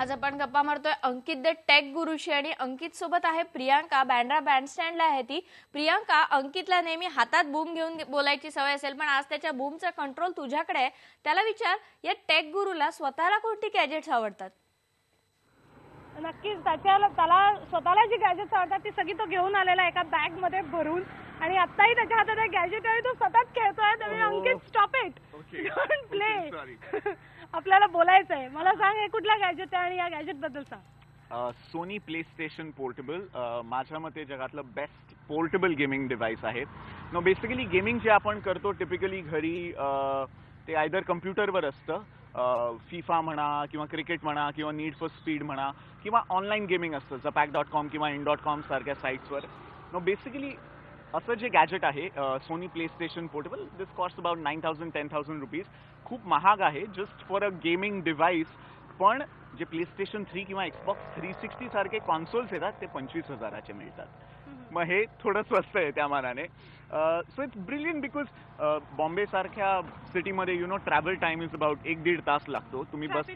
आज आपण गप्पा मारतोय अंकित द टेक गुरुशी आणि अंकित सोबत आहे प्रियांका. बँड्रा बँडस्टँडला आहे ती. प्रियांका, अंकितला नेहमी हातात बूम घेऊन बोलायची सवय असेल, पण आज त्याच्या बूमचा कंट्रोल तुझ्याकडे आहे. त्याला विचार, या टेक गुरुला स्वतःला कोणती गॅजेट्स आवडतात? नक्कीच त्याला स्वतःला जी गॅजेट्स आवडतात ती सगळी तो घेऊन आलेला एका बॅग मध्ये भरून, आणि आत्ताही त्याच्या हातात एक गॅजेट आहे, तो सतत खेळतोय. त्यामुळे अंकित, स्टॉप इट, डोंट प्ले. आपल्याला बोलायचं आहे. मला सांग, हे कुठला गॅजेट आहे आणि या गॅजेट बद्दल सांग. सोनी प्ले स्टेशन पोर्टेबल माझ्या मते जगातलं बेस्ट पोर्टेबल गेमिंग डिव्हाइस आहे. नो बेसिकली गेमिंग जे आपण करतो टिपिकली घरी ते आयदर कम्प्युटरवर असतं, फिफा म्हणा किंवा क्रिकेट म्हणा किंवा नीड फॉर स्पीड म्हणा, किंवा ऑनलाईन गेमिंग असतं zapac.com किंवा in.com सारख्या साईट्सवर. नो बेसिकली असं जे गॅजेट आहे Sony PlayStation portable, this cost about 9,000-10,000 rupees. खूप महाग आहे just for a gaming device. पण जे प्ले स्टेशन 3 किंवा एक्सबॉक्स 360 सारखे कॉन्सोल्स येतात ते 25,000चे मिळतात. मग हे थोडं स्वस्त आहे त्या मानाने. So it's brilliant because Bombay सारख्या सिटीमध्ये ट्रॅव्हल टाइम इज अबाउट 1-1.5 तास लागतो. तुम्ही बस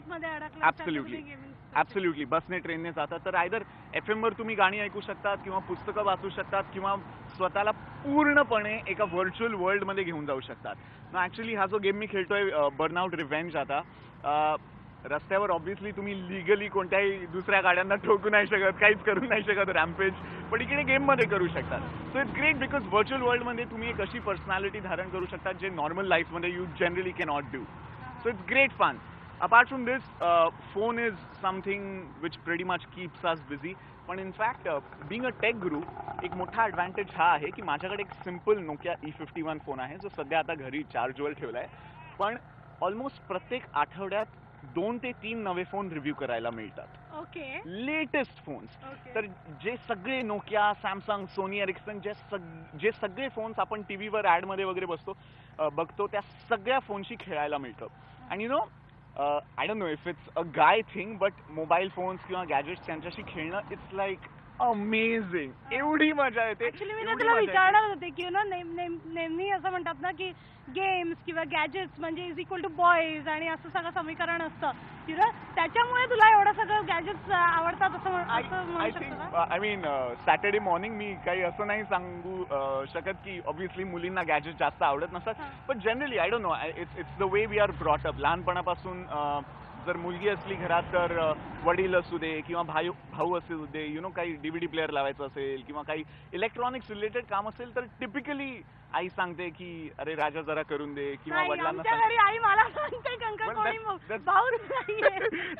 ॲब्सोल्युटली बसने ट्रेनने जातात तर आयदर FM वर तुम्ही गाणी ऐकू शकतात किंवा पुस्तकं वाचू शकतात किंवा स्वतःला पूर्णपणे एका व्हर्च्युअल वर्ल्डमध्ये घेऊन जाऊ शकतात. ना ॲक्च्युली हा जो गेम मी खेळतोय बर्नआउट रिव्हेंज, आता रस्त्यावर ऑब्व्हियसली तुम्ही लिगली कोणत्याही दुसऱ्या गाड्यांना ठोकू नाही शकत, काहीच करू नाही शकत रॅम्पेज, पण इकडे गेममध्ये करू शकतात. So it's great because virtual वर्ल्डमध्ये तुम्ही एक अशी पर्सनॅलिटी धारण करू शकता जे नॉर्मल लाईफमध्ये you generally cannot do. So it's great fun. Apart from this, phone is something which pretty much keeps us busy. पण in fact being a tech guru, एक मोठा ॲडव्हान्टेज हा आहे की माझ्याकडे एक सिम्पल नोकिया E51 फोन आहे जो सध्या आता घरी चार्जवर ठेवला आहे. पण ऑलमोस्ट प्रत्येक आठवड्यात 2 ते 3 नवे फोन रिव्ह्यू करायला मिळतात. ओके. Latest phones. तर जे सगळे नोकिया, सॅमसंग, सोनी एरिक्सन, जे सगळे फोन्स आपण टीव्हीवर ॲडमध्ये वगैरे बघतो त्या सगळ्या फोनशी खेळायला मिळतं. आणि I don't know if it's a guy thing, but mobile phones किंवा गॅजेट्स त्यांच्याशी खेळणं इट्स लाईक अमेझिंग. एवढी मजा येते. ऍक्च्युली मी तुला विचारणार होते की नेहमी असं म्हणतात ना की गेम्स किंवा गॅजेट्स म्हणजे इज इक्वल टू बॉईज आणि असं सगळं समीकरण असतं. त्याच्यामुळे तुला एवढं सगळं गॅजेट्स आवडतात असं म्हणू शकतो का? आय मीन सॅटर्डे मॉर्निंग मी काही असं नाही सांगू शकत की ऑब्व्हियसली मुलींना गॅजेट जास्त आवडत नसतात, पण generally I don't know, it's the way we are brought up. लहानपणापासून जर मुलगी असली घरात तर वडील असू दे किंवा भाऊ असू दे, काही DVD प्लेअर लावायचं असेल किंवा काही इलेक्ट्रॉनिक्स रिलेटेड काम असेल तर टिपिकली आई सांगते की अरे राजा जरा करून दे, किंवा वडिलांना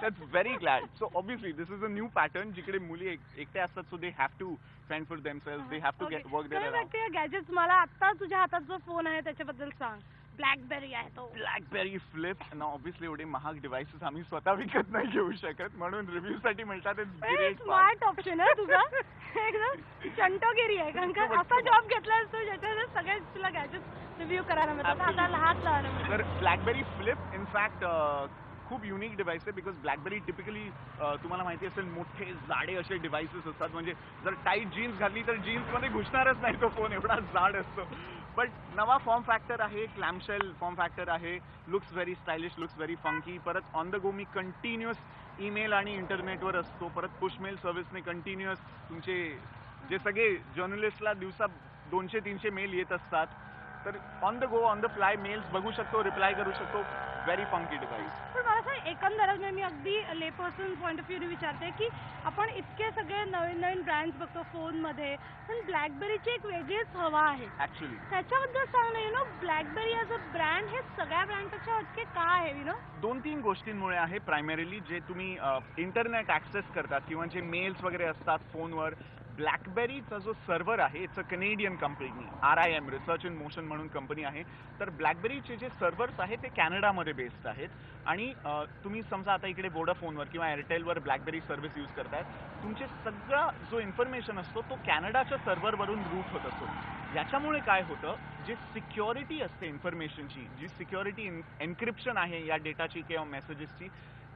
that's very glad. So obviously this is a new pattern जिकडे मुली एकट्या असतात, so they have to fend for themselves, they have to get work there. Gadgets मला आता तुझ्या हातात जो फोन आहे त्याच्याबद्दल सांग. ब्लॅकबेरी आहे तो. Blackberry flip. ना ऑब्व्हियसली एवढे महाग डिव्हाइसेस आम्ही स्वतः विकत नाही घेऊ शकत, म्हणून रिव्ह्यू साठी मिळतात. स्मार्ट ऑप्शन आहे तुझा. एकदम चंटोगिरी आहे, कारण का असा जॉब घेतलास तू ज्याच्यात सगळे तुला गॅजेट्स रिव्ह्यू करायला मिळतात, हाताला हात लावायला मिळतात. तर ब्लॅकबेरी फ्लिप इनफॅक्ट खूप युनिक डिव्हाइस आहे बिकॉज ब्लॅकबेरी टिपिकली तुम्हाला माहिती असेल मोठे जाडे असे डिव्हाइसेस असतात. म्हणजे जर टाईट जीन्स घातली तर जीन्समध्ये घुसणारच नाही तो फोन, एवढा जाड असतो. बट नवा फॉर्म फॅक्टर आहे, क्लॅमशेल फॉर्म फॅक्टर आहे, looks very stylish, looks very funky. परत ऑन द गो मी कंटिन्युअस ईमेल आणि इंटरनेटवर असतो. परत पुश मेल सर्व्हिसने कंटिन्युअस तुमचे जे सगळे जर्नलिस्टला दिवसा 200-300 मेल येत असतात, तर on the go on the fly mails बघू शकतो, रिप्लाय करू शकतो. Very funky device. पण मला सांग, एकंदरच मी अगदी ले पर्सन पॉईंट ऑफ व्ह्यू विचारते की आपण इतके सगळे नवीन नवीन ब्रँड्स बघतो फोनमध्ये, पण ब्लॅकबेरीची एक वेगळीच हवा आहे ऍक्च्युली. त्याच्याबद्दल सांग ना. ब्लॅकबेरी ॲज अ ब्रँड हे सगळ्या ब्रँडपेक्षा हटके का आहे? 2-3 गोष्टींमुळे आहे. प्रायमरीली जे तुम्ही इंटरनेट ऍक्सेस करतात किंवा जे मेल्स वगैरे असतात फोनवर, ब्लॅकबेरीचा जो सर्व्हर आहे it's a Canadian company, RIM research in motion म्हणून कंपनी आहे. तर ब्लॅकबेरीचे जे सर्व्हर्स आहेत ते कॅनडामध्ये बेस्ड आहेत. आणि तुम्ही समजा आता इकडे वोडाफोनवर किंवा एअरटेलवर ब्लॅकबेरी सर्व्हिस यूज करतायत, तुमचे सगळा जो इन्फॉर्मेशन असतो तो कॅनडाच्या सर्व्हरवरून रूट होत असतो. याच्यामुळे काय होतं, जी सिक्युरिटी असते इन्फॉर्मेशनची, जी सिक्युरिटी एन्क्रिप्शन आहे या डेटाची किंवा मेसेजेसची,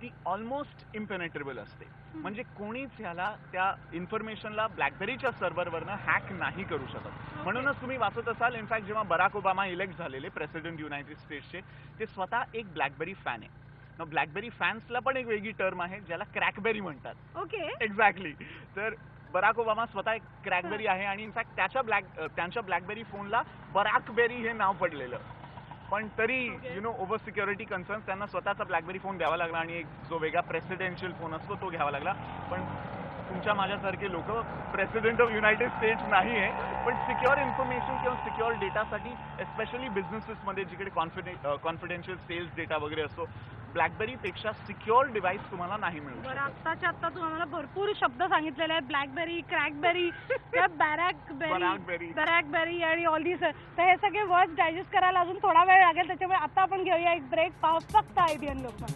ती ऑलमोस्ट इम्पेनेट्रेबल असते. म्हणजे कोणीच ह्याला त्या इन्फॉर्मेशनला ब्लॅकबेरीच्या सर्व्हरवरनं हॅक नाही करू शकत. म्हणूनच तुम्ही वाचत असाल, इनफॅक्ट जेव्हा बराक ओबामा इलेक्ट झालेले प्रेसिडेंट युनायटेड स्टेट्सचे, ते स्वतः एक ब्लॅकबेरी फॅन आहे. ब्लॅकबेरी फॅन्सला पण एक वेगळी टर्म आहे ज्याला क्रॅकबेरी म्हणतात. ओके. एक्झॅक्टली. तर बराक ओबामा स्वतः एक क्रॅकबेरी आहे आणि इनफॅक्ट त्यांच्या ब्लॅकबेरी फोनला बराकबेरी हे नाव पडलेलं. पण तरी ओव्हर सिक्युरिटी कन्सर्न्स त्यांना स्वतःचा ब्लॅकबेरी फोन द्यावा लागला आणि एक जो वेगळा प्रेसिडेन्शियल फोन असतो तो घ्यावा लागला. पण तुमच्या माझ्यासारखे लोक प्रेसिडेंट ऑफ युनायटेड स्टेट्स नाही आहे, पण सिक्युअर इन्फॉर्मेशन किंवा सिक्युअर डेटासाठी एस्पेशली बिझनेसेसमध्ये जिकडे कॉन्फिडेन्शियल सेल्स डेटा वगैरे असतो, ब्लॅकबेरी पेक्षा सिक्युअर डिव्हाइस तुम्हाला नाही मिळू बरं, शकत. आत्ताच्या आत्ता तुम्हाला भरपूर शब्द सांगितलेले आहेत, ब्लॅकबेरी, क्रॅकबेरी, बॅरॅकबेरी आणि ऑल दिस. तर हे सगळे वर्ड्स डायजेस्ट करायला अजून थोडा वेळ लागेल, त्याच्यामुळे आता आपण घेऊया एक ब्रेक. पाहू फक्त IBN लोकमत.